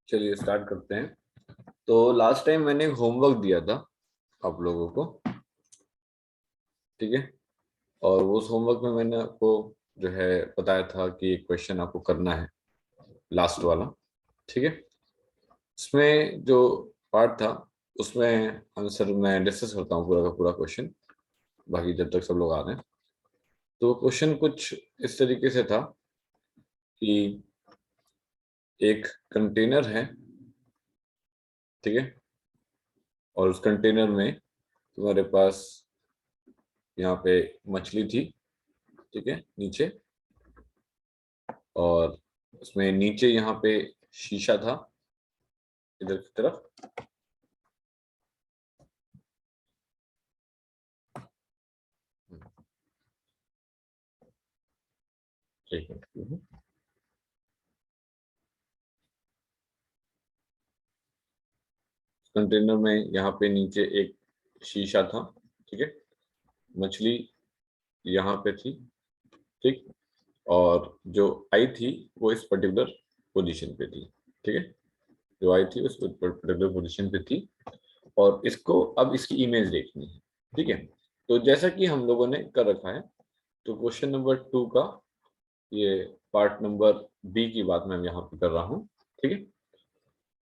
चलिए स्टार्ट करते हैं। तो लास्ट टाइम मैंने होमवर्क दिया था आप लोगों को, ठीक है। और उस होमवर्क में मैंने आपको जो है बताया था कि एक क्वेश्चन आपको करना है, लास्ट वाला, ठीक है। इसमें जो पार्ट था उसमें आंसर मैं डिस्कस करता हूँ पूरा का पूरा क्वेश्चन, बाकी जब तक सब लोग आ रहे हैं। तो क्वेश्चन कुछ इस तरीके से था कि एक कंटेनर है, ठीक है। और उस कंटेनर में तुम्हारे पास यहाँ पे मछली थी, ठीक है, नीचे। और उसमें नीचे यहाँ पे शीशा था इधर की तरफ। एक मिनट। कंटेनर में यहाँ पे नीचे एक शीशा था, ठीक है। मछली यहाँ पे थी, ठीक। और जो आई थी वो इस पर्टिकुलर पोजीशन पे थी, ठीक है। जो आई थी उस पर्टिकुलर पोजीशन पे थी। और इसको अब इसकी इमेज देखनी है, ठीक है। तो जैसा कि हम लोगों ने कर रखा है, तो क्वेश्चन नंबर 2 का ये पार्ट नंबर बी की बात मैं यहाँ पे कर रहा हूँ, ठीक है।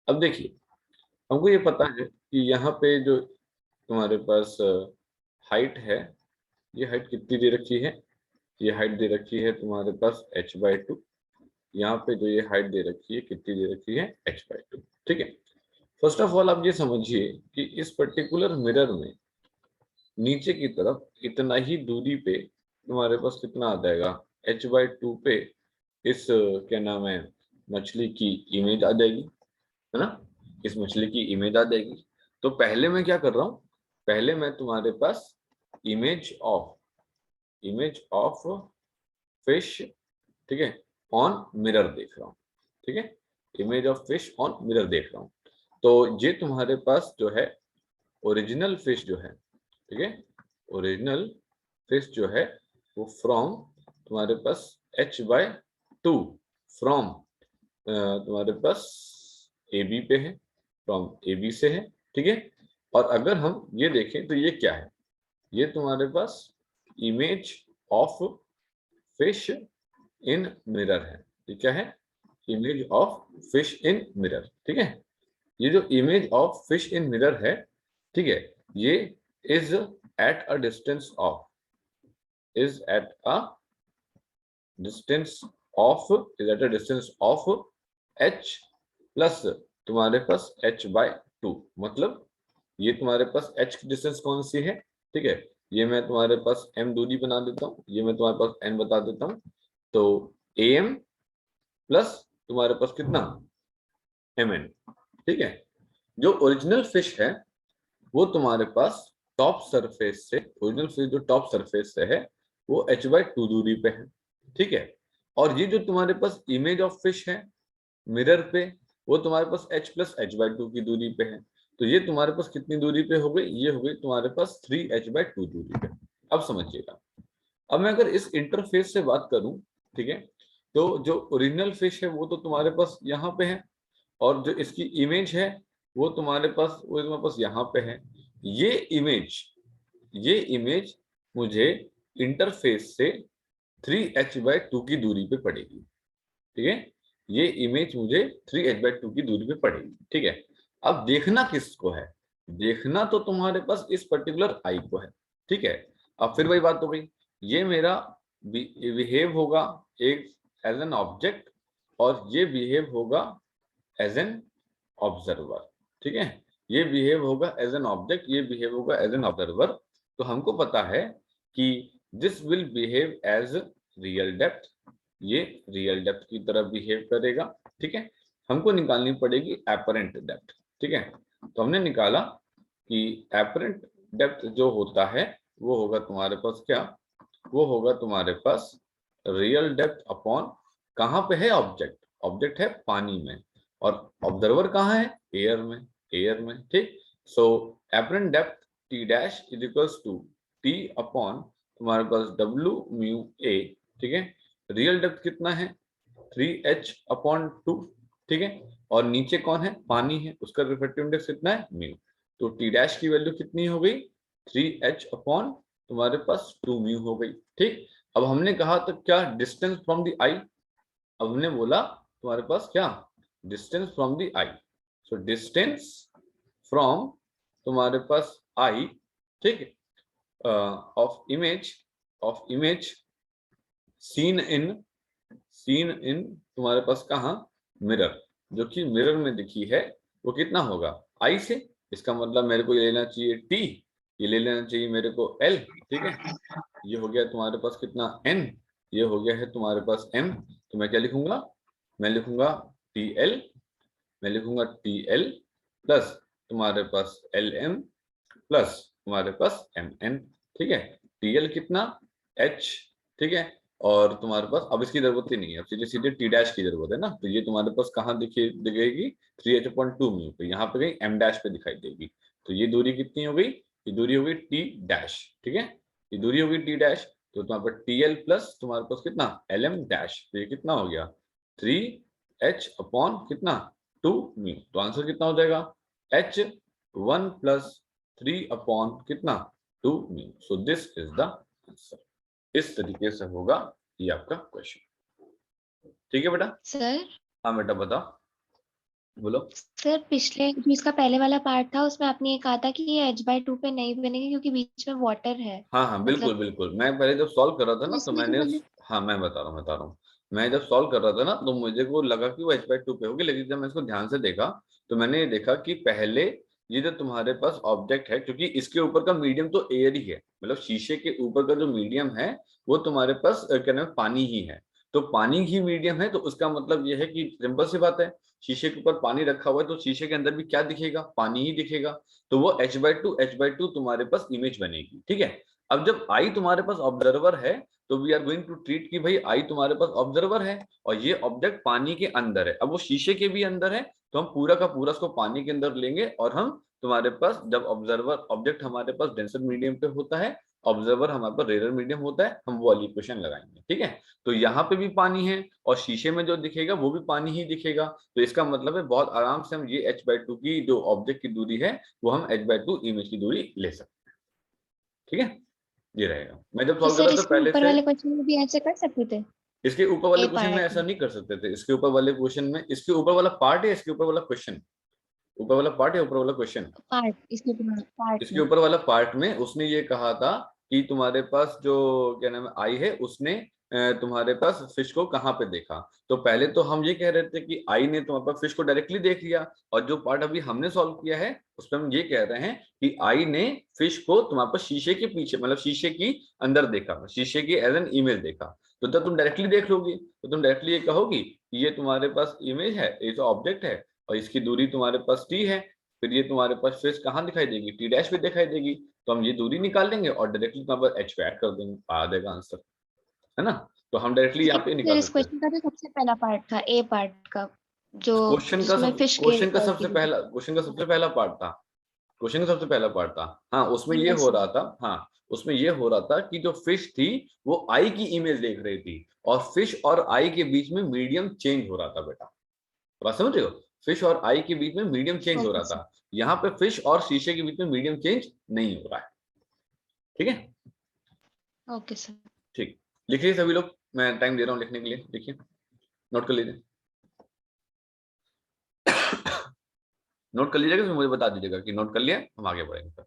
अब देखिए, हमको ये पता है कि यहाँ पे जो तुम्हारे पास हाइट है, ये हाइट कितनी दे रखी है? ये हाइट दे रखी है तुम्हारे पास h/2। यहाँ पे जो ये हाइट दे रखी है कितनी दे रखी है? h/2, ठीक है। फर्स्ट ऑफ ऑल आप ये समझिए कि इस पर्टिकुलर मिरर में नीचे की तरफ इतना ही दूरी पे तुम्हारे पास कितना आ जाएगा? h/2 पे इस क्या नाम है, मछली की इमेज आ जाएगी, है ना। इस मछली की इमेज आ जाएगी। तो पहले मैं क्या कर रहा हूँ, पहले मैं तुम्हारे पास इमेज ऑफ फिश, ठीक है, ऑन मिरर देख रहा हूँ, ठीक है। Image of fish on mirror देख रहा हूँ। तो ये तुम्हारे पास जो है ओरिजिनल फिश जो है, ठीक है, ओरिजिनल फिश जो है वो फ्रॉम तुम्हारे पास h/2 फ्रॉम तुम्हारे पास ए बी पे है, फ्रॉम ए बी से है, ठीक है। और अगर हम ये देखें तो ये क्या है? ये तुम्हारे पास image of fish in mirror है। ये क्या है? Image of fish in mirror, ठीक है। ये जो image of fish in mirror है, ठीक है, ये is at a distance of is at a distance of is at a distance of h plus तुम्हारे पास h/2। मतलब ये तुम्हारे पास h की डिस्टेंस कौन सी है, ठीक है। ये मैं तुम्हारे पास m दूरी बना देता हूँ, ये मैं तुम्हारे पास n बता देता हूँ। तो AM प्लस तुम्हारे पास कितना MN, ठीक है। जो ओरिजिनल फिश है वो तुम्हारे पास टॉप सरफेस से, ओरिजिनल फिश जो टॉप सरफेस से है वो h/2 दूरी पे है, ठीक है। और ये जो तुम्हारे पास इमेज ऑफ फिश है मिरर पे, वो तुम्हारे पास h प्लस h/2 की दूरी पे है। तो ये तुम्हारे पास कितनी दूरी पे हो गई, ये हो गई तुम्हारे पास 3h/2 दूरी पे। अब समझिएगा, अब मैं अगर इस इंटरफेस से बात करूं, ठीक है, तो जो ओरिजिनल फिश है वो तो तुम्हारे पास यहाँ पे है, और जो इसकी इमेज है वो तुम्हारे पास यहाँ पे है। ये इमेज मुझे इंटरफेस से 3h/2 की दूरी पे पड़ेगी, ठीक है। ये इमेज मुझे 3h/2 की दूरी पे पड़ेगी, ठीक है। अब देखना किसको है, देखना तो तुम्हारे पास इस पर्टिकुलर आई को है, ठीक है। अब फिर वही बात हो गई, ये मेरा बिहेव होगा एक एज एन ऑब्जेक्ट, और ये बिहेव होगा एज एन ऑब्जर्वर, ठीक है। ये बिहेव होगा एज एन ऑब्जेक्ट, ये बिहेव होगा एज एन ऑब्जर्वर। तो हमको पता है कि this will behave as real depth, ये रियल डेप्थ की तरह बिहेव करेगा, ठीक है। हमको निकालनी पड़ेगी एपरेंट डेप्थ, ठीक है। तो हमने निकाला कि एपरेंट डेप्थ जो होता है वो होगा तुम्हारे पास क्या, वो होगा तुम्हारे पास रियल डेप्थ अपॉन, कहाँ पे है ऑब्जेक्ट, ऑब्जेक्ट है पानी में, और ऑब्जर्वर कहाँ है, एयर में, एयर में, ठीक। So apparent depth t dash is equals to t upon तुम्हारे पास W म्यू A, ठीक है। रियल डेप्थ कितना है 3h/2, ठीक है। और नीचे कौन है, पानी है, उसका रिफ्रैक्टिव इंडेक्स कितना है म्यू। तो टी डैश की वैल्यू कितनी हो गई 3h अपॉन तुम्हारे पास 2 म्यू हो गई, ठीक। अब हमने कहा तो क्या डिस्टेंस फ्रॉम द आई, अब हमने बोला तुम्हारे पास क्या distance from the I. So distance from तुम्हारे पास आई, ठीक, ऑफ इमेज सीन इन तुम्हारे पास कहा मिरर, जो कि मिरर में दिखी है वो कितना होगा आई से, इसका मतलब मेरे को ये लेना चाहिए टी, ये ले लेना चाहिए मेरे को एल, ठीक है। ये हो गया तुम्हारे पास कितना एन, ये हो गया है तुम्हारे पास एम। तो मैं क्या लिखूंगा, मैं लिखूंगा टी एल, मैं लिखूंगा टी एल प्लस तुम्हारे पास एल एम प्लस तुम्हारे पास एम एन, ठीक है। टी एल कितना एच, ठीक है। और तुम्हारे पास अब इसकी जरूरत ही नहीं है, अब सीधे सीधे टी डैश की जरूरत है ना, तो ये तुम्हारे पास कहाँ दिखेगी 3h/2 म्यू पे, यहाँ पे गई एम डैश पे दिखाई देगी। तो ये दूरी कितनी हो गई, ये दूरी हो गई टी डैश, ठीक है। ये दूरी हो गई टी डैश, तो तुम्हारे पास टी एल प्लस तुम्हारे पास कितना एल एम डैश, तो ये कितना हो गया 3h कितना 2 म्यू। तो आंसर कितना हो जाएगा H1 प्लस 3 कितना 2 mu. So this is the answer. इस तरीके से होगा ये आपका क्वेश्चन, ठीक है बेटा। सर, हाँ बेटा बता, बोलो। सर पिछले जो इसका पहले वाला पार्ट था उसमें आपने ये कहा था कि ये h/2 पे नहीं बनेगी क्योंकि बीच में वाटर है। हाँ हाँ बिल्कुल मतलब बिल्कुल, मैं पहले जब सॉल्व कर रहा था तो ना तो इसमें मैंने, जो मैंने हाँ मैं बता रहा हूँ, मैं जब सॉल्व कर रहा था ना तो मुझे को लगा कि वो h/2 पे होगी, लेकिन जब मैं इसको ध्यान से देखा तो मैंने ये देखा कि पहले ये जो तुम्हारे पास ऑब्जेक्ट है, क्योंकि इसके ऊपर का मीडियम तो एयर ही है, मतलब शीशे के ऊपर का जो मीडियम है वो तुम्हारे पास क्या नाम है पानी ही है। तो पानी ही मीडियम है, तो उसका मतलब ये है कि सिंपल सी बात है, शीशे के ऊपर पानी रखा हुआ है तो शीशे के अंदर भी क्या दिखेगा, पानी ही दिखेगा। तो वो h/2 तुम्हारे पास इमेज बनेगी, ठीक है। अब जब आई तुम्हारे पास ऑब्जर्वर है तो we are going to treat कि भाई आई तुम्हारे पास ऑब्जर्वर है और ये ऑब्जेक्ट पानी के अंदर है। अब वो शीशे के भी अंदर है तो हम पूरा का पूरा उसको पानी के अंदर लेंगे, और हम तुम्हारे पास जब ऑब्जर्वर ऑब्जेक्ट हमारे पास डेंसर मीडियम पे होता है, ऑब्जर्वर हमारे पास रेयर मीडियम होता है, हम वो वाली इक्वेशन लगाएंगे, ठीक है। तो यहाँ पे भी पानी है और शीशे में जो दिखेगा वो भी पानी ही दिखेगा, तो इसका मतलब है बहुत आराम से हम ये h/2 की जो ऑब्जेक्ट की दूरी है वो हम h/2 इमेज की दूरी ले सकते हैं, ठीक है। ये रहेगा, मैं जब तो सॉल्व कर सर रहा था इसके पहले ऊपर से। वाले क्वेश्चन में भी ऐसे कर सकते थे। इसके ऊपर वाले ए क्वेश्चन में पार्ट ऐसा में नहीं कर सकते थे, इसके ऊपर वाले क्वेश्चन में, इसके ऊपर वाला पार्ट है, इसके ऊपर वाला क्वेश्चन, ऊपर वाला पार्ट है, ऊपर वाला क्वेश्चन। पार्ट इसके ऊपर पार्ट इसके में। ऊपर वाला पार्ट में उसने ये कहा था कि तुम्हारे पास जो क्या नाम है आई है उसने तुम्हारे पास फिश को कहाँ पे देखा। तो पहले तो हम ये कह रहे थे कि आई ने तुम्हारे पास फिश को डायरेक्टली देख लिया, और जो पार्ट अभी हमने सॉल्व किया है उसमें हम ये कह रहे हैं कि आई ने फिश को तुम्हारे पास शीशे के पीछे, मतलब शीशे की अंदर देखा, शीशे की एज एन इमेज देखा। तो तब तुम डायरेक्टली देख लोगी, तो तुम डायरेक्टली ये कहोगी कि ये तुम्हारे पास इमेज है, ये तो ऑब्जेक्ट है, और इसकी दूरी तुम्हारे पास टी है। फिर ये तुम्हारे पास फिश कहाँ दिखाई देगी, टी डैश पे दिखाई देगी। तो हम ये दूरी निकाल लेंगे और डायरेक्टली तुम्हारे पास एच पे ऐड कर देंगे, आ जाएगा आंसर, है ना। तो हम डायरेक्टली यहाँ पे लेकिन फिर निकाल इस सकते हैं। क्वेश्चन का जो सबसे पहला पार्ट था, ए पार्ट का, जो जिसमें फिश के क्वेश्चन का सबसे पहला पार्ट था, क्वेश्चन का सबसे पहला पार्ट था। हाँ, उसमें ये यस हो सर। रहा था, हाँ उसमें ये हो रहा था कि जो फिश थी वो आई की इमेज देख रही थी, और फिश और आई के बीच में मीडियम चेंज हो रहा था बेटा। बात समझ रहे हो, फिश और आई के बीच में मीडियम चेंज हो ओके रहा सर। था। यहाँ पे फिश और शीशे के बीच में मीडियम चेंज नहीं हो रहा है। ठीक है, ओके सर। ठीक। लिखिए सभी लोग, मैं टाइम दे रहा हूँ लिखने के लिए, लिखिए, नोट कर लीजिए। नोट कर लीजिएगा, फिर मुझे बता दीजिएगा कि नोट कर लिया, हम आगे बढ़ेंगे।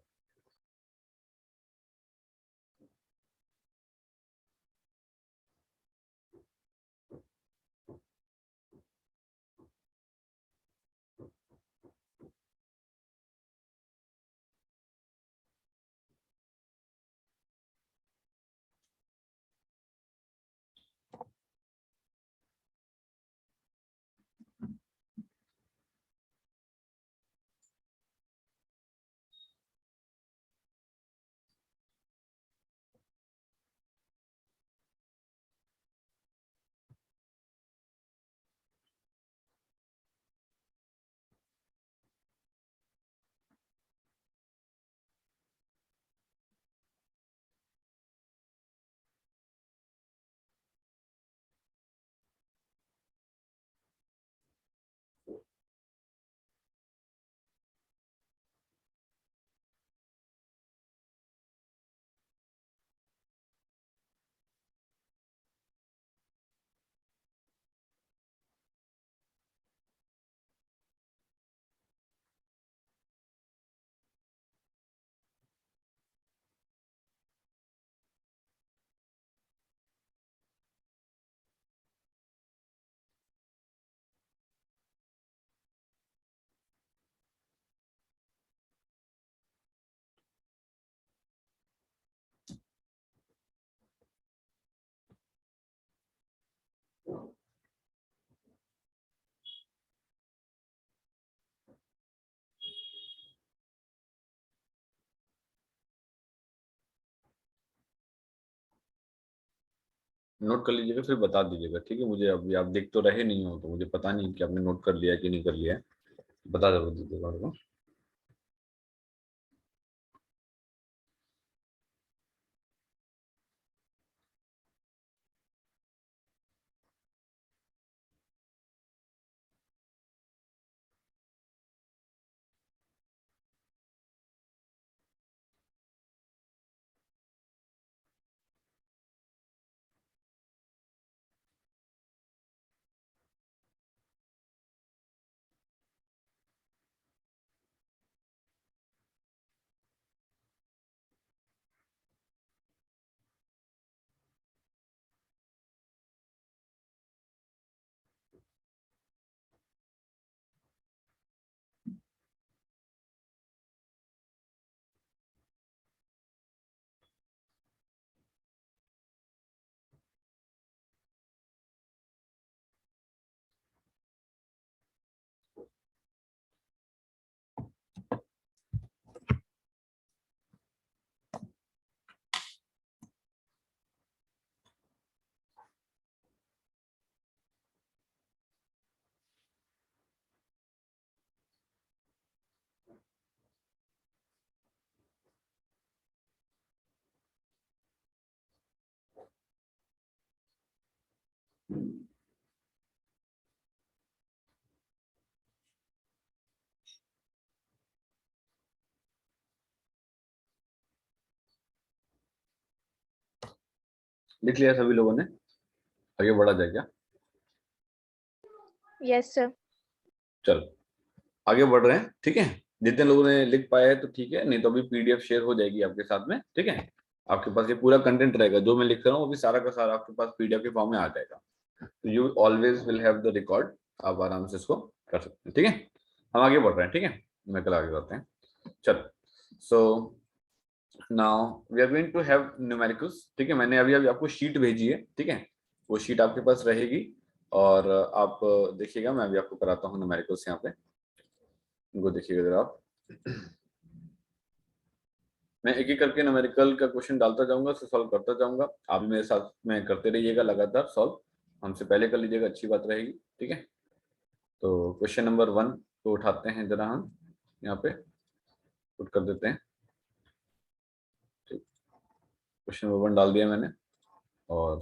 नोट कर लीजिएगा, फिर बता दीजिएगा, ठीक है। मुझे अभी आप देख तो रहे नहीं हो, तो मुझे पता नहीं कि आपने नोट कर लिया कि नहीं कर लिया है। बता जरूर दीजिएगा मेरे को। लिख लिया सभी लोगों ने, आगे बढ़ा जाए क्या। Yes sir. चलो आगे बढ़ रहे हैं, ठीक है। जितने लोगों ने लिख पाए हैं तो ठीक है, नहीं तो अभी पीडीएफ शेयर हो जाएगी आपके साथ में, ठीक है। आपके पास ये पूरा कंटेंट रहेगा, जो मैं लिख रहा हूँ वो भी सारा का सारा आपके पास पीडीएफ के फॉर्म में आ जाएगा। तो you always will have the record, आप आराम से इसको कर सकते हैं। ठीक है, हम आगे बढ़ रहे हैं। ठीक है, मैं कल आगे बढ़ते हैं। चलो, so now we are going to have numericals. ठीक है, मैंने अभी अभी आपको शीट भेजी है। ठीक है, वो शीट आपके पास रहेगी और आप देखिएगा, मैं अभी आपको कराता हूँ न्यूमेरिकल्स यहाँ पे, इनको देखिएगा जरा आप। मैं एक एक करके न्यूमेरिकल का क्वेश्चन डालता जाऊंगा, उसको सॉल्व करता जाऊंगा, आप भी मेरे साथ में करते रहिएगा लगातार सॉल्व, हमसे पहले कर लीजिएगा, अच्छी बात रहेगी। ठीक है, तो क्वेश्चन नंबर 1 को उठाते हैं जरा, हम यहाँ पे पुट कर देते हैं। क्वेश्चन नंबर 1 डाल दिया मैंने, और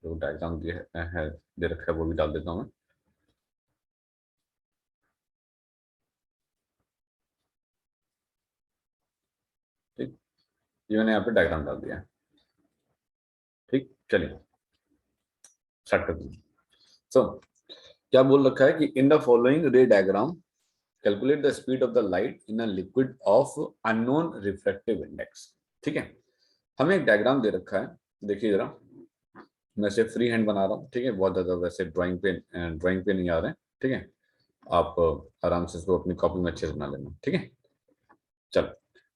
जो डायग्राम दिया है दे रखा है वो भी डाल देता हूँ मैं। ठीक, ये मैंने यहाँ पे डायग्राम डाल दिया है। ठीक, चलिए स्टार्ट करते हैं। सो क्या बोल रखा है कि इन द फॉलोइंग रे diagram calculate the speed of the light in a liquid of unknown refractive index. ठीक है, हमें एक डायग्राम दे रखा है, देखिए जरा, मैं से फ्री हैंड बना रहा हूँ। ठीक है, बहुत ज्यादा वैसे ड्राइंग पे नहीं आ रहे हैं। ठीक है, आप आराम से इसको अपनी कॉपी में अच्छे से बना लेना। ठीक है, चलो,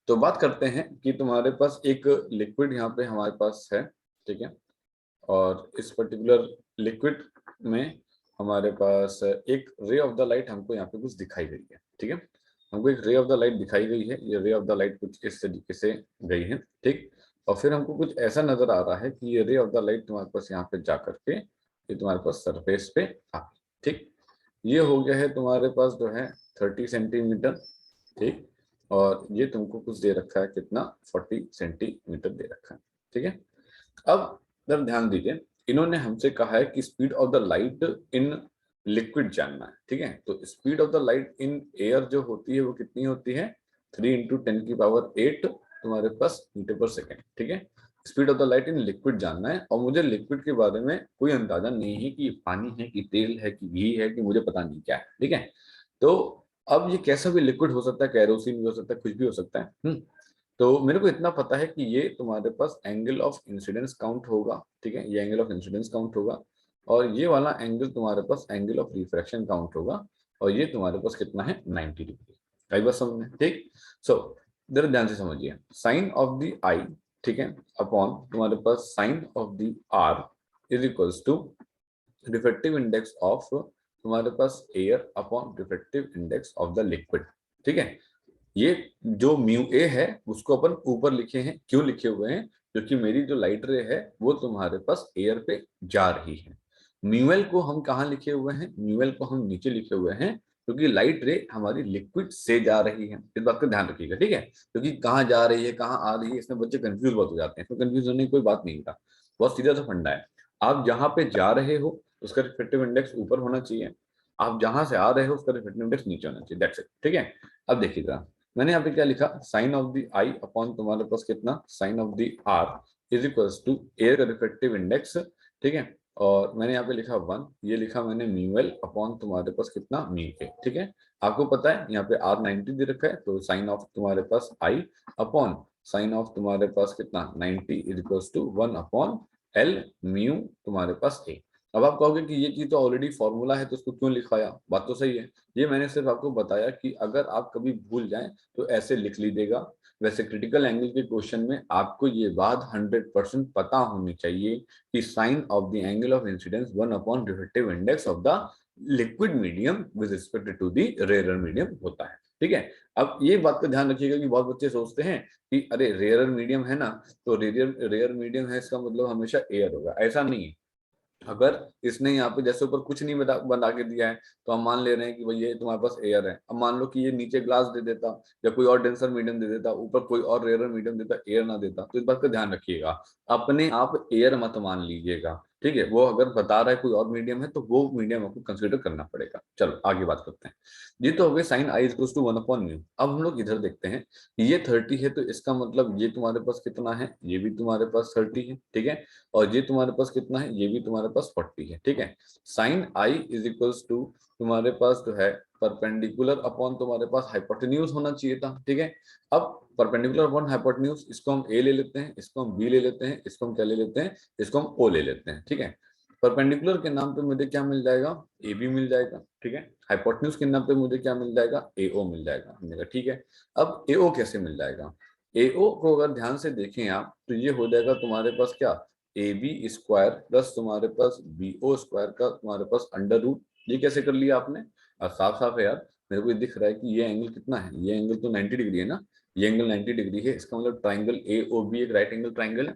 तो बात करते हैं कि तुम्हारे पास एक लिक्विड यहाँ पे हमारे पास है। ठीक है, और इस पर्टिकुलर लिक्विड में हमारे पास एक रे ऑफ द लाइट हमको यहाँ पे कुछ दिखाई गई है। ठीक है, हमको एक रे ऑफ द लाइट दिखाई गई है, ये रे ऑफ द लाइट कुछ इस तरीके से गई है। ठीक, और फिर हमको कुछ ऐसा नजर आ रहा है कि ये रे ऑफ द लाइट तुम्हारे पास यहाँ पे जा करके ये तुम्हारे पास सरफेस पे आ गई। ठीक, ये हो गया है तुम्हारे पास जो है 30 सेंटीमीटर। ठीक, और ये तुमको कुछ दे रखा है कितना, 40 सेंटीमीटर दे रखा है। ठीक है, अब जरा ध्यान दीजिए, इन्होंने हमसे कहा है कि speed of the light in liquid जानना है। ठीक है, तो speed of the light in air जो होती है वो कितनी होती है, 3 × 10⁸ तुम्हारे पास मीटर पर सेकेंड। ठीक है, speed of the light in liquid जानना है, और मुझे लिक्विड के बारे में कोई अंदाजा नहीं है कि ये पानी है कि तेल है कि घी है कि मुझे पता नहीं क्या है। ठीक है, तो अब ये कैसा भी लिक्विड हो सकता है, कैरोसिन भी हो सकता है, कुछ भी हो सकता है। तो मेरे को इतना पता है कि ये तुम्हारे पास एंगल ऑफ इंसिडेंस काउंट होगा। ठीक है, ये एंगल ऑफ इंसिडेंस काउंट होगा, और ये वाला एंगल तुम्हारे पास एंगल ऑफ रिफ्रैक्शन काउंट होगा, और ये तुम्हारे पास कितना है, 90 डिग्री। आई बात समझ में? ठीक, सो जरा ध्यान से समझिए, साइन ऑफ द आई, ठीक है, अपॉन तुम्हारे पास sine of the are is equals to refractive index of तुम्हारे पास air upon refractive index of the liquid. ठीक है, ये जो म्यू ए है उसको अपन ऊपर लिखे हैं, क्यों लिखे हुए हैं, क्योंकि मेरी जो लाइट रे है वो तुम्हारे पास एयर पे जा रही है। म्यूएल को हम कहाँ लिखे हुए हैं, म्यूएल को हम नीचे लिखे हुए हैं, क्योंकि लाइट रे हमारी लिक्विड से जा रही है। इस बात का ध्यान रखिएगा। ठीक है, क्योंकि कहाँ जा रही है कहाँ आ रही है इसमें बच्चे कंफ्यूज बहुत हो जाते हैं, इसमें कंफ्यूज होने की कोई बात नहीं था, बहुत सीधा सा फंडा है। आप जहाँ पे जा रहे हो उसका रिफ्लेक्टिव इंडेक्स ऊपर होना चाहिए, आप जहां से आ रहे हो उसका रिफ्लेक्टिव इंडेक्स नीचे होना चाहिए, दैट्स इट। ठीक है, अब देखिएगा, मैंने यहाँ पे क्या लिखा, sine of the I upon तुम्हारे पास कितना, sine of the are is equals to air का रिफ्लेक्टिव इंडेक्स। ठीक है, और मैंने यहाँ पे लिखा 1, ये लिखा मैंने म्यूएल अपॉन तुम्हारे पास कितना, म्यू के। ठीक है, आपको पता है यहाँ पे आर 90 दे रखा है, तो साइन ऑफ तुम्हारे पास आई अपॉन साइन ऑफ तुम्हारे पास कितना 90 is equals to 1 upon L mu तुम्हारे पास ए। अब आप कहोगे कि ये चीज तो ऑलरेडी फॉर्मूला है तो उसको क्यों लिखाया, बात तो सही है, ये मैंने सिर्फ आपको बताया कि अगर आप कभी भूल जाएं तो ऐसे लिख लीजिएगा। वैसे क्रिटिकल एंगल के क्वेश्चन में आपको ये बात 100% पता होनी चाहिए कि sine of the angle of incidence 1 upon reflective index of the liquid medium with respect to the rare medium होता है। ठीक है, अब ये बात का ध्यान रखिएगा कि बहुत बच्चे सोचते हैं कि अरे रेयर मीडियम है ना, तो रेयर मीडियम है इसका मतलब हमेशा एयर होगा, ऐसा नहीं है। अगर इसने यहाँ पे जैसे ऊपर कुछ नहीं बना के दिया है तो हम मान ले रहे हैं कि भाई ये तुम्हारे पास एयर है। अब मान लो कि ये नीचे ग्लास दे देता या कोई और डेंसर मीडियम दे देता, ऊपर कोई और रेयर मीडियम देता, एयर ना देता, तो इस बात का ध्यान रखिएगा, अपने आप एयर मत मान लीजिएगा। ठीक है, वो अगर बता रहा है कोई और मीडियम है तो वो मीडियम आपको कंसिडर करना पड़ेगा। चलो आगे बात करते हैं, ये तो हो गए sine I equals to 1 upon mu. अब हम लोग इधर देखते हैं, ये 30 है तो इसका मतलब ये तुम्हारे पास कितना है, ये भी तुम्हारे पास 30 है। ठीक है, और ये तुम्हारे पास कितना है, ये भी तुम्हारे पास 40 है। ठीक है, sine I is equals to तुम्हारे पास जो है परपेंडिकुलर अपॉन तुम्हारे पास हाइपोटेन्यूज होना चाहिए था, ठीक है। अब परपेंडिकुलर अपॉन हाइपोटेन्यूज, इसको हम ए ले लेते हैं, इसको हम बी ले लेते हैं, इसको हम क्या ले लेते हैं, इसको हम ओ ले लेते हैं, ठीक है। परपेंडिकुलर के नाम पे मुझे क्या मिल जाएगा, ए बी मिल जाएगा, ठीक है। हाइपोटेन्यूज के नाम पे मुझे क्या मिल जाएगा, ए ओ मिल जाएगा, हमने कहा ठीक है। अब ए ओ कैसे मिल जाएगा, ए ओ को अगर ध्यान से देखें आप तो ये हो जाएगा तुम्हारे पास क्या, ए बी स्क्वायर प्लस तुम्हारे पास बी ओ स्क्वायर का तुम्हारे पास अंडर रूट। ये कैसे कर लिया आपने, साफ साफ है यार, मेरे को ये दिख रहा है कि ये एंगल कितना है, ये एंगल तो 90 डिग्री है ना, ये एंगल 90 डिग्री है, इसका मतलब ट्राइंगल ए ओ बी एक राइट एंगल ट्राइंगल है।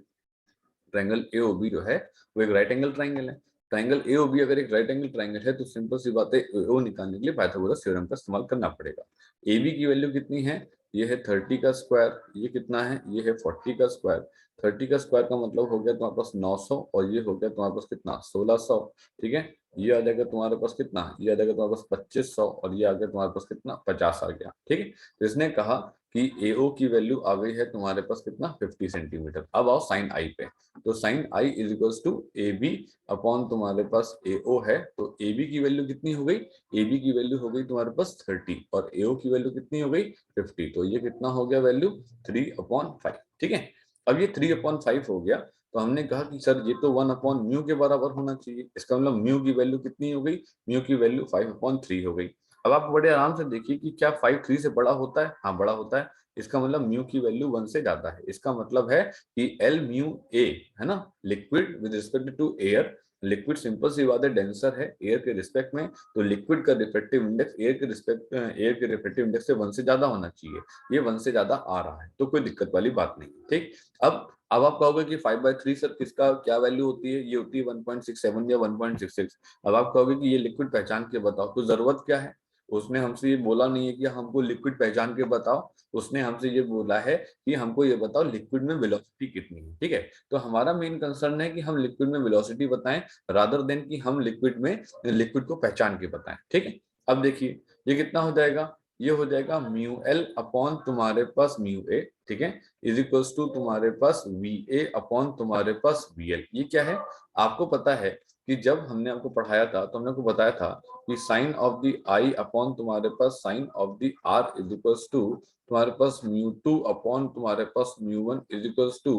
ट्राइंगल ए ओ बी जो है वो एक राइट एंगल ट्राइंगल है। ट्राइंगल ए ओ बी अगर एक राइट एंगल ट्राइंगल है तो सिंपल सी बात है, ओ निकालने के लिए पाइथागोरस थ्योरम का इस्तेमाल करना पड़ेगा। ए बी की वैल्यू कितनी है, ये है 30 का स्क्वायर, ये कितना है, ये है 40 का स्क्वायर। 30 का स्क्वायर का मतलब हो गया तुम्हारे पास 900 और ये हो गया तुम्हारे पास कितना 1600, ठीक है। ये आ जाएगा तुम्हारे पास कितना, ये आ जाएगा तुम्हारे पास 2500 और ये आ गया तुम्हारे पास कितना 50 आ गया, ठीक है। तो इसने कहा कि एओ की वैल्यू आ गई है तुम्हारे पास कितना 50 सेंटीमीटर। अब आओ साइन आई पे, तो sine I is equals to A B upon तुम्हारे पास ए ओ है, तो ए बी की वैल्यू कितनी हो गई, ए बी की वैल्यू हो गई तुम्हारे पास 30 और ए ओ की वैल्यू कितनी हो गई 50, तो ये कितना हो गया वैल्यू 3/5, ठीक है। अब ये 3/5 हो गया, तो हमने कहा कि सर ये तो 1/म्यू के बराबर होना चाहिए, इसका मतलब म्यू की वैल्यू कितनी हो गई, म्यू की वैल्यू 5/3 हो गई। अब आप बड़े आराम से देखिए कि क्या 5 3 से बड़ा होता है, हाँ बड़ा होता है, इसका मतलब म्यू की वैल्यू 1 से ज्यादा है। इसका मतलब है कि एल म्यू ए है ना, liquid with respect to air, liquid simple सी बात है डेंसर है एयर के रिस्पेक्ट में, तो लिक्विड का रिफ्रैक्टिव इंडेक्स एयर के रिफ्रैक्टिव इंडेक्स से 1 से ज्यादा होना चाहिए, ये 1 से ज्यादा आ रहा है तो कोई दिक्कत वाली बात नहीं, ठीक। अब आप कहोगे कि 5/3 सर किसका क्या वैल्यू होती है, ये होती है 1.67 या 1.66। अब आप कहोगे कि ये लिक्विड पहचान के बताओ, तो जरूरत क्या है, उसने हमसे ये बोला नहीं है कि हमको लिक्विड पहचान के बताओ, उसने हमसे ये बोला है कि हमको ये बताओ लिक्विड में वेलोसिटी कितनी है, ठीक है। तो हमारा मेन कंसर्न है कि हम लिक्विड में वेलोसिटी बताएं रादर देन कि हम लिक्विड को पहचान के बताएं, ठीक है। अब देखिए ये कितना हो जाएगा, ये हो जाएगा म्यू एल अपॉन तुम्हारे पास म्यू ए, ठीक है, इज इक्वल्स टू तुम्हारे पास वी ए अपॉन तुम्हारे पास वी एल। ये क्या है, आपको पता है कि जब हमने आपको पढ़ाया था तो हमने आपको बताया था कि sine of the I upon तुम्हारे पास sine of the are is equals to तुम्हारे पास म्यू 2 अपॉन तुम्हारे पास mu 1 is equals to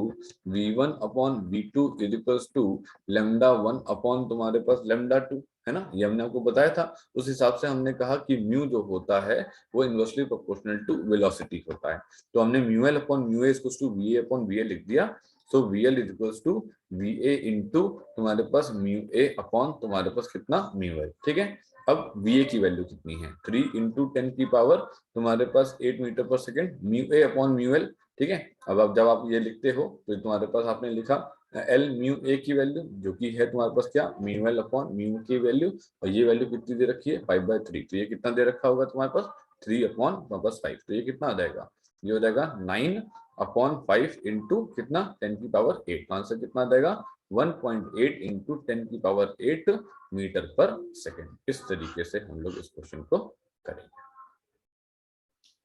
V 1 upon V 2 is equals to λ 1 upon तुम्हारे पास λ 2, है ना, ये हमने आपको बताया था। उस हिसाब से हमने कहा कि म्यू जो होता है वो इनवर्सली प्रोपोर्शनल टू वेलोसिटी होता है, तो हमने mu L upon mu A equals to V A upon V A लिख दिया। So V L is equals to V A into तुम्हारे पास म्यू ए अपॉन तुम्हारे पास कितना म्यू एल, ठीक है। अब वी ए की वैल्यू कितनी है, 3 इंटू 10 की पावर तुम्हारे पास 8 मीटर पर second mu A upon mu L, ठीक है। अब जब आप ये लिखते हो तो तुम्हारे पास आपने लिखा एल म्यू ए की वैल्यू जो कि है तुम्हारे पास क्या म्यू एल अपॉन म्यू की वैल्यू, और ये वैल्यू कितनी दे रखी है 5/3, तो ये कितना दे रखा होगा तुम्हारे पास 3/5, तो ये कितना आ जाएगा, ये हो जाएगा 9/5 इंटू कितना 10 की पावर 8, आंसर कितना आ जाएगा 1.8 इंटू 10 की पावर 8 मीटर पर सेकेंड। इस तरीके से हम लोग इस क्वेश्चन को करेंगे।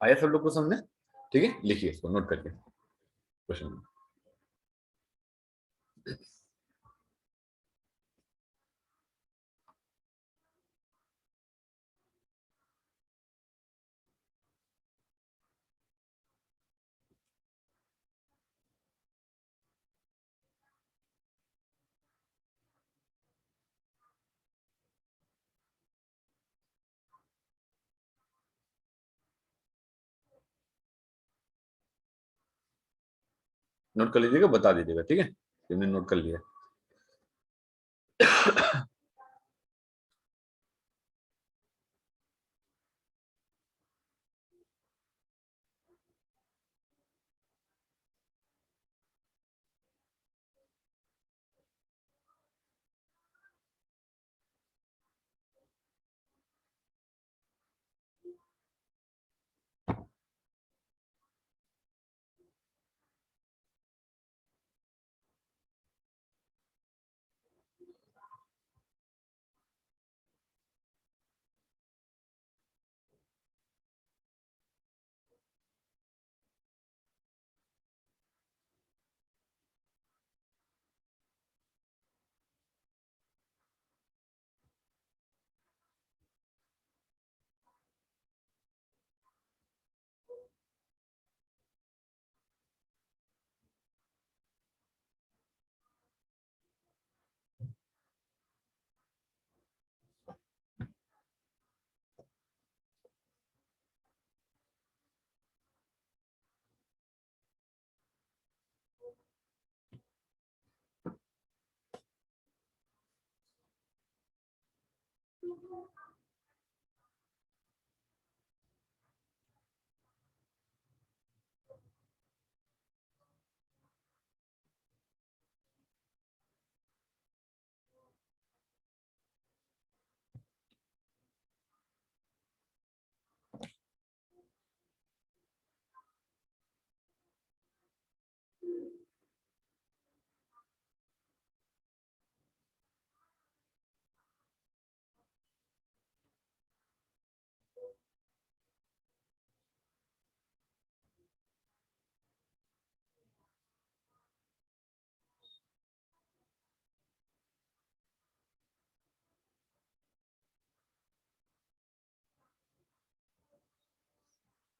आया सब लोग को समझे, ठीक है, लिखिए इसको नोट करके क्वेश्चन। नोट कर लीजिएगा, बता दीजिएगा, ठीक है, तुमने नोट कर लिया।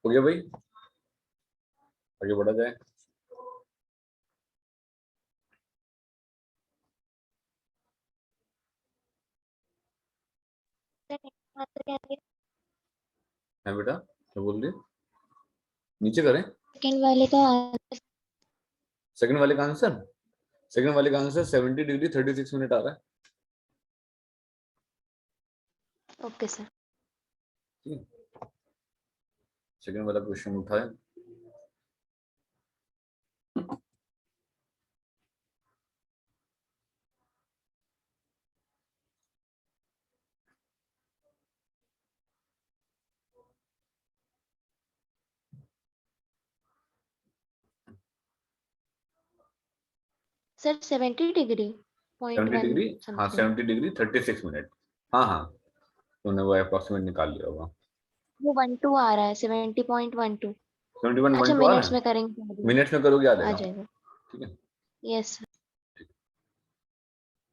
हो गया भाई, आगे बढ़ा जाए। है बेटा, क्या बोल रही है? नीचे करें सेकंड वाले का सेकंड वाले का आंसर। सेकंड वाले का आंसर 70 डिग्री 36 मिनट आ रहा है। Okay sir. सेकंड वाला क्वेश्चन उठाए। सर 70 डिग्री 70 0.1 डिग्री, हाँ समथिंग। 70 degree 36 minute. हाँ हाँ, तूने वो अप्रोक्सीमेट निकाल लिया होगा। वो 12 आ रहा है 70.12। अच्छा 71.2 आ रहा मिनट्स है। में करेंगे तो मिनट्स में करोगे आ आ जाएगा। जाएगा। ठीक है, यस।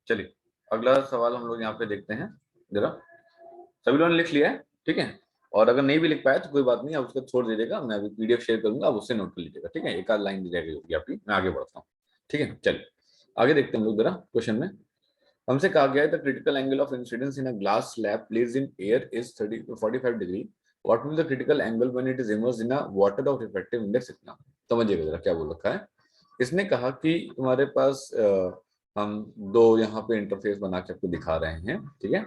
चलिए अगला सवाल हम लोग यहाँ पे देखते हैं जरा। सभी लोगों ने लिख लिया है? ठीक है, और अगर नहीं भी लिख पाया तो कोई बात नहीं, आप उसको छोड़ दीजिएगा, मैं अभी पीडीएफ शेयर करूंगा, आप उससे नोट कर लीजिएगा। ठीक है, एक आध लाइन दी जाएगी होगी आपकी, मैं आगे बढ़ता हूँ। ठीक है, चलिए आगे देखते हैं हम लोग जरा क्वेश्चन में। हमसे कहा गया है the critical angle of incidence in a glass slab placed in air is 45 degree. What will the critical angle when it is immersed in a water of refractive index इतना। समझिएगा जरा क्या बोल रखा है। इसने कहा कि तुम्हारे पास हम दो यहाँ पे इंटरफेस बना के आपको दिखा रहे हैं। ठीक है,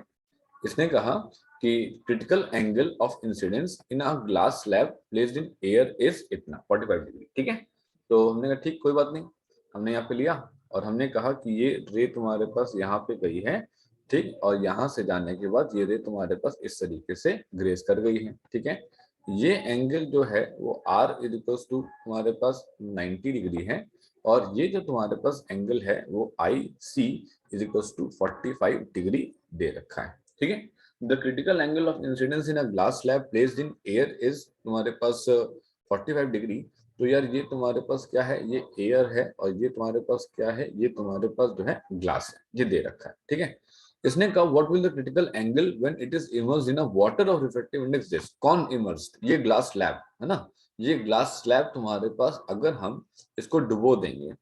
इसने कहा कि critical angle of incidence in a glass slab placed in air is इतना 45 डिग्री। ठीक है, तो हमने कहा ठीक कोई बात नहीं, हमने यहाँ पे लिया और हमने कहा कि ये रे तुम्हारे पास यहाँ पे गई है। ठीक, और यहाँ से जाने के बाद ये रे तुम्हारे पास इस तरीके से ग्रेस कर गई है। ठीक है, ये एंगल जो है वो आर इक्वल्स टू तुम्हारे पास 90 डिग्री है, और ये जो तुम्हारे पास एंगल है वो आई सी इज इक्वल्स टू 45 डिग्री दे रखा है। ठीक है, the critical angle of incidence in a glass slab placed in air is तुम्हारे पास 45 डिग्री। तो यार ये तुम्हारे पास क्या है, ये एयर है, और ये तुम्हारे पास क्या है, ये तुम्हारे पास जो है ग्लास है, ये दे रखा है। ठीक है, इसने कहा what will the critical angle when it is immersed in a water of refractive index this. कौन इमर्स्ड, ये ग्लास स्लैब है ना, ये ग्लास स्लैब तुम्हारे पास अगर हम इसको डुबो देंगे,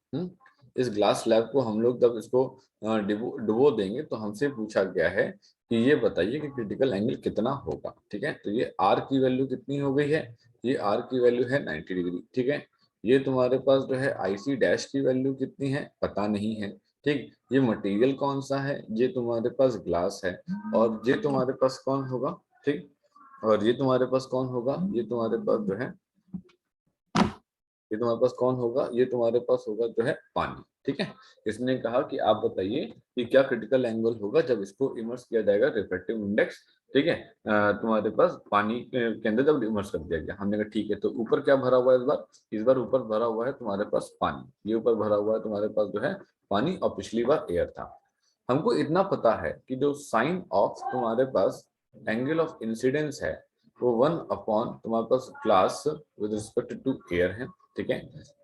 इस ग्लास स्लैब को हम लोग जब इसको डुबो देंगे तो हमसे पूछा गया है कि ये बताइए कि क्रिटिकल एंगल कितना होगा। ठीक है, तो ये आर की वैल्यू कितनी हो गई है, ये आर की वैल्यू है 90 डिग्री। ठीक है, ये तुम्हारे पास जो है आईसी डैश की वैल्यू कितनी है पता नहीं है। ठीक, ये मटेरियल कौन सा है, ये तुम्हारे पास ग्लास है, और ये तुम्हारे पास कौन होगा। ठीक, और ये तुम्हारे पास कौन होगा, ये तुम्हारे पास जो है, ये तुम्हारे पास कौन होगा, ये तुम्हारे पास होगा जो है पानी। ठीक है, इसने कहा कि आप बताइए कि क्या क्रिटिकल एंगल होगा जब इसको इमर्स किया जाएगा रिफ्रैक्टिव इंडेक्स। ठीक है, तुम्हारे पास पानी के अंदर जब इमर्स कर दिया गया। हमने कहा ठीक है, तो ऊपर क्या भरा हुआ है इस बार ऊपर भरा हुआ है तुम्हारे पास पानी, ये ऊपर भरा हुआ है तुम्हारे पास जो है पानी, और पिछली बार एयर था। हमको इतना पता है कि जो साइन ऑफ तुम्हारे पास एंगल ऑफ इंसिडेंस है वो 1 अपॉन तुम्हारे पास glass with respect to air है। ठीक है,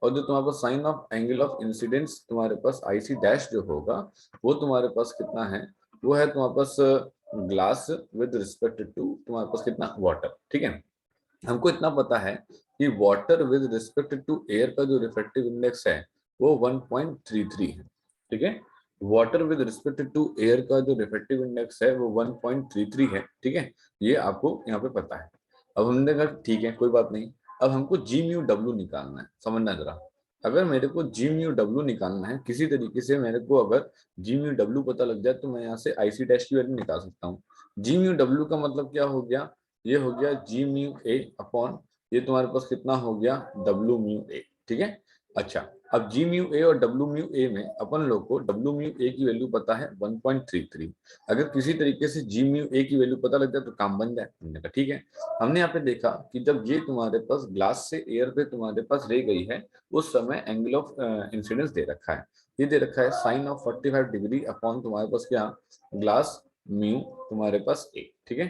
और जो तुम्हारे पास sine of angle of incidence तुम्हारे पास आईसी डैश जो होगा वो तुम्हारे पास कितना है, वो है तुम्हारे पास ग्लास विद रिस्पेक्ट टू तुम्हारे पास कितना वाटर। ठीक है, हमको इतना पता है कि water with respect to air का जो रिफ्रैक्टिव इंडेक्स है वो 1.33 है। ठीक है, water with respect to air का जो रिफ्रैक्टिव इंडेक्स है वो 1.33 है। ठीक है, ये आपको यहाँ पे पता है। अब हमने कहा ठीक है कोई बात नहीं, अब हमको जी म्यू डब्ल्यू निकालना है। समझना जरा, अगर मेरे को जी म्यू डब्ल्यू निकालना है किसी तरीके से, मेरे को अगर जी म्यू डब्ल्यू पता लग जाए तो मैं यहाँ से आईसी डैश की वैल्यू निकाल सकता हूँ। जी म्यू डब्ल्यू का मतलब क्या हो गया, ये हो गया जी म्यू ए अपॉन, ये तुम्हारे पास कितना हो गया डब्ल्यू म्यू ए। ठीक है, अच्छा अब जी म्यू ए और डब्ल्यू म्यू ए में अपन लोग को डब्ल्यू म्यू ए की वैल्यू पता है 1.33। अगर किसी तरीके से जी म्यू ए की वैल्यू पता लग जाए तो काम बन जाए। हमने कहा ठीक है, हमने यहाँ पे देखा कि जब ये तुम्हारे पास ग्लास से एयर पे तुम्हारे पास रह गई है उस समय एंगल ऑफ इंसिडेंस दे रखा है, ये दे रखा है साइन ऑफ 45 डिग्री अपॉन तुम्हारे पास क्या ग्लास म्यू तुम्हारे पास ए। ठीक है,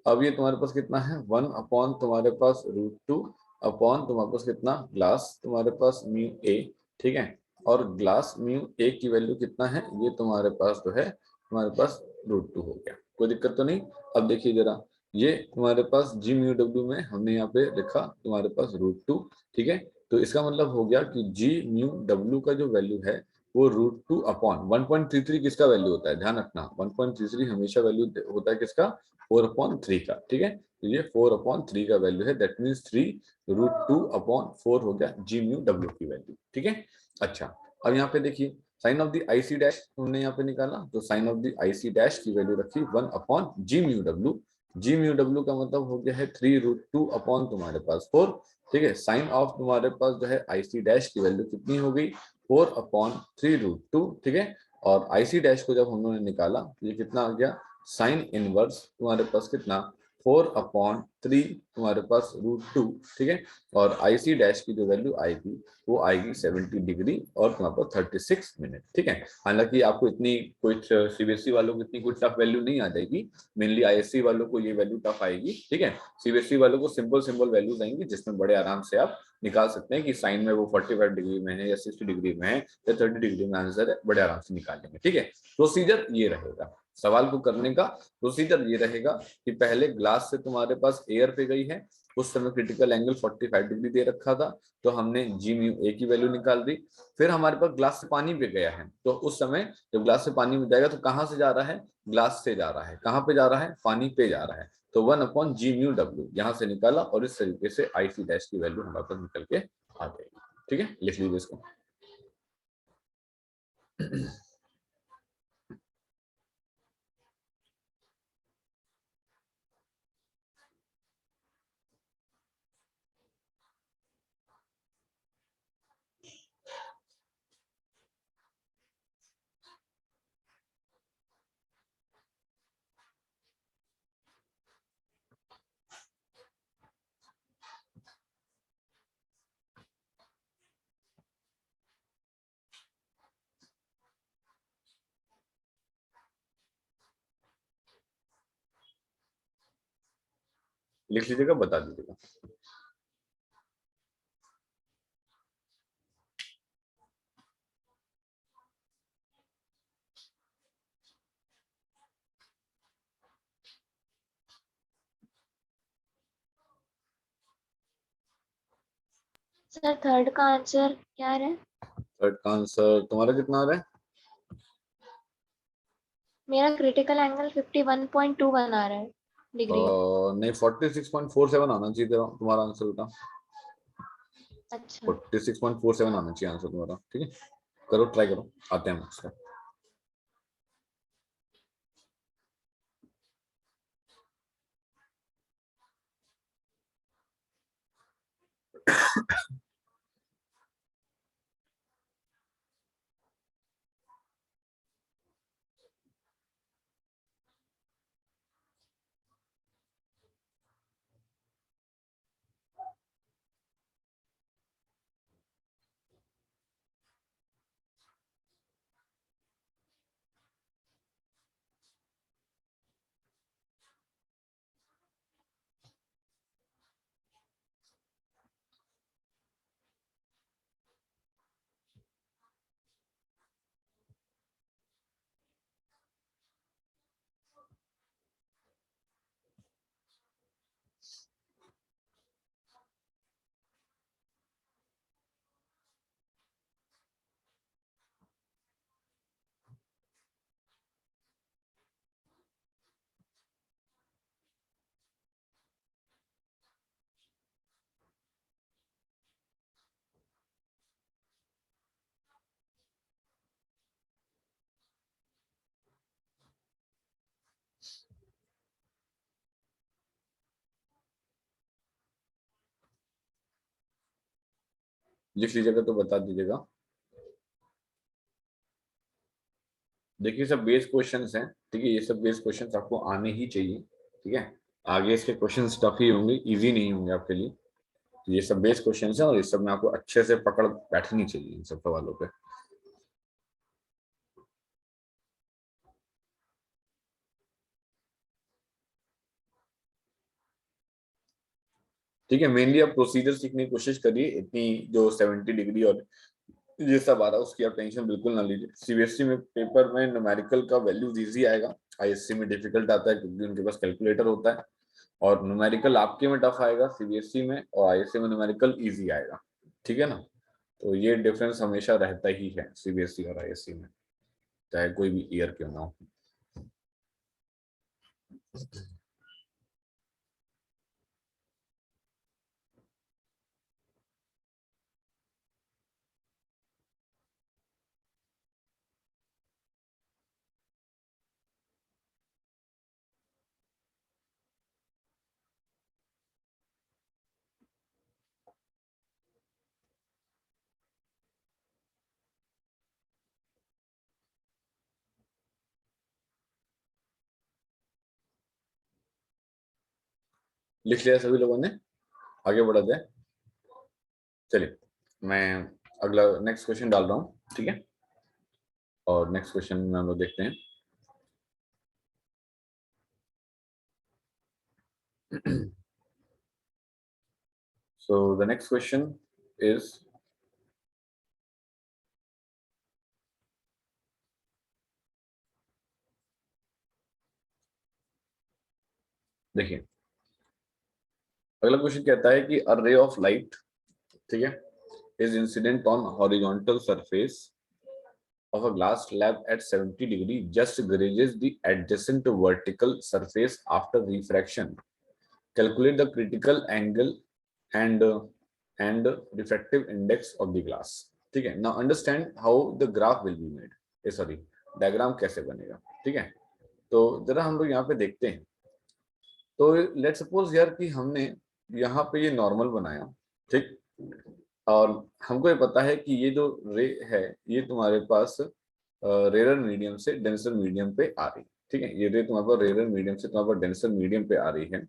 अब ये तुम्हारे पास कितना है 1 अपॉन तुम्हारे पास √2 अपॉन तुम्हारे पास कितना ग्लास तुम्हारे पास म्यू ए। ठीक है, और ग्लास म्यू ए की वैल्यू कितना है, ये तुम्हारे पास जो है तुम्हारे पास √2 हो गया, कोई दिक्कत तो नहीं। अब देखिए जरा, ये तुम्हारे पास जी म्यू डब्ल्यू में हमने यहाँ पे लिखा तुम्हारे पास √2, ठीक है। तो इसका मतलब हो गया कि जी म्यू डब्ल्यू का जो वैल्यू है वो √2 अपॉन 1.33 किसका वैल्यू होता है, ध्यान रखना 1.33 हमेशा वैल्यू होता है किसका, 4/3 का, ठीक है। तो ये 4/3 का वैल्यू है, दैट मीन्स 3√2/4 हो गया जी म्यू डब्ल्यू की वैल्यू, ठीक है। अच्छा, अब यहाँ पे देखिए sine of the IC dash हमने यहाँ पे निकाला, तो sine of the IC dash की वैल्यू रखी 1/जी mu W. G mu W का मतलब हो गया है 3√2 अपॉन तुम्हारे पास 4, ठीक है। साइन ऑफ तुम्हारे पास जो है आईसी डैश की वैल्यू कितनी हो गई, 4/3√2, ठीक है। और आईसी डैश को जब हम लोगों ने निकाला ये कितना आ गया, साइन इनवर्स तुम्हारे पास कितना, 4/3 तुम्हारे पास √2, ठीक है। और आईसी डैश की जो वैल्यू आएगी वो आएगी 70 डिग्री और तुम्हारे पास 36 मिनट, ठीक है। हालांकि आपको इतनी कुछ सीबीएसई वालों को इतनी कुछ टफ वैल्यू नहीं आ जाएगी, मेनली आईएससी वालों को ये वैल्यू टफ आएगी, ठीक है। सीबीएसई वालों को सिंपल सिंपल वैल्यूज आएंगी जिसमें बड़े आराम से आप निकाल सकते हैं कि साइन में वो 45 डिग्री में है या 60 डिग्री में है या 30 डिग्री में आंसर है, बड़े आराम से निकाल लेंगे, ठीक है। प्रोसीजर ये रहेगा, सवाल को करने का प्रोसीजर ये रहेगा कि पहले ग्लास से तुम्हारे पास एयर पे गई है, उस समय क्रिटिकल एंगल 45 डिग्री दे रखा था, तो हमने जी म्यू ए की वैल्यू निकाल दी। फिर हमारे पास ग्लास से पानी पे गया है, तो उस समय जब ग्लास से पानी में जाएगा तो कहाँ से जा रहा है, ग्लास से जा रहा है, कहाँ पे जा रहा है, पानी पे जा रहा है, तो 1/जी म्यू डब्ल्यू यहाँ से निकाला और इस तरीके से आईसी डैश की वैल्यू हमारे पास निकल के आ जाएगी, ठीक है। लिख लीजिए इसको। लिख लीजिएगा, बता दीजिएगा। सर थर्ड का आंसर क्या है? थर्ड का आंसर तुम्हारा कितना आ रहा है? मेरा क्रिटिकल एंगल 51.21 आ रहा है डिग्री। नहीं, 46.47 आना चाहिए तुम्हारा आंसर बेटा। अच्छा। 46.47 आना चाहिए आंसर तुम्हारा, ठीक है। करो, ट्राई करो, आते हैं हम उसका। लिख लीजिएगा तो बता दीजिएगा। देखिए सब बेस क्वेश्चंस हैं, ठीक है, ये सब बेस क्वेश्चंस आपको आने ही चाहिए, ठीक है। आगे इसके क्वेश्चंस टफ ही होंगे, इजी नहीं होंगे आपके लिए। तो ये सब बेस क्वेश्चंस हैं और इस सब में आपको अच्छे से पकड़ बैठनी चाहिए इन सब सवालों पे। ठीक है, मेनली आप प्रोसीजर सीखने की कोशिश करिए, इतनी जो 70 डिग्री और ये सब आ रहा है उसकी आप टेंशन बिल्कुल ना लीजिए। सीबीएसई में पेपर में न्यूमेरिकल का वैल्यूज इजी आएगा, आईएससी में डिफिकल्ट आता है क्योंकि उनके पास कैलकुलेटर होता है। और न्यूमेरिकल आपके में टफ आएगा सीबीएसई में, और आईएससी में न्यूमेरिकल इजी आएगा, ठीक है ना। तो ये डिफरेंस हमेशा रहता ही है सीबीएसई और आईएससी में, चाहे कोई भी ईयर क्यों ना हो। लिख लिया सभी लोगों ने, आगे बढ़ा जाए। चलिए मैं अगला नेक्स्ट क्वेश्चन डाल रहा हूँ, ठीक है। और नेक्स्ट क्वेश्चन में हम लोग देखते हैं। So the next question is, देखिए अगला क्वेश्चन कहता है कि अ रे ऑफ लाइट, ठीक है, is incident on horizontal surface of a glass slab at 70 degree just grazes the adjacent vertical surface after refraction. Calculate the critical angle and refractive index of the glass. ठीक है, now understand how the graph will be made. Sorry, diagram कैसे बनेगा, ठीक है। तो जरा हम लोग यहाँ पे देखते हैं। तो लेट सपोज यार कि हमने यहाँ पे ये नॉर्मल बनाया, ठीक, और हमको ये पता है कि ये जो रे है ये तुम्हारे पास रेयर मीडियम से डेंसर मीडियम पे आ रही, ठीक है। ये रे तुम्हारे पास रेयर मीडियम से तुम्हारे पास डेंसर मीडियम पे आ रही है।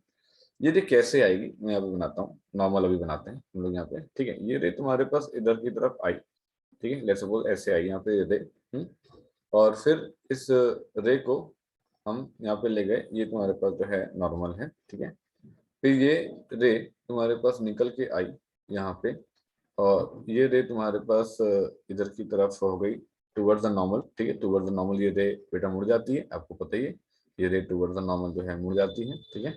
ये रे कैसे आएगी, मैं अभी बनाता हूँ, नॉर्मल अभी बनाते हैं हम लोग यहाँ पे, ठीक है। ये रे तुम्हारे पास इधर की तरफ आई, ठीक है, लेट सपोज ऐसे आई यहाँ पे रे, और फिर इस रे को हम यहाँ पे ले गए, ये तुम्हारे पास जो है नॉर्मल है, ठीक है। फिर ये रे तुम्हारे पास निकल के आई यहाँ पे, और ये रे तुम्हारे पास इधर की तरफ हो गई टूवर्ड्स द नॉर्मल, ठीक है। टूवर्ड्स द नॉर्मल ये रे बेटा मुड़ जाती है, आपको पता ही है, ये रे टूवर्ड्स द नॉर्मल जो है मुड़ जाती है, ठीक है।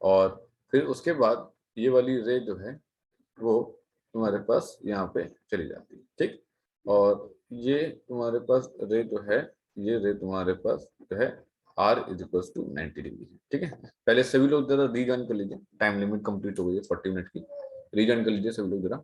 और फिर उसके बाद ये वाली रे जो है वो तुम्हारे पास यहाँ पे चली जाती है, ठीक। और ये तुम्हारे पास रे जो है, ये रे तुम्हारे पास जो है R is equal to 90 degree है, ठीक है। पहले सभी लोग जरा रीजॉइन कर लीजिए, टाइम लिमिट कंप्लीट हो गई है 40 मिनट की, रीजॉइन कर लीजिए सभी लोग जरा।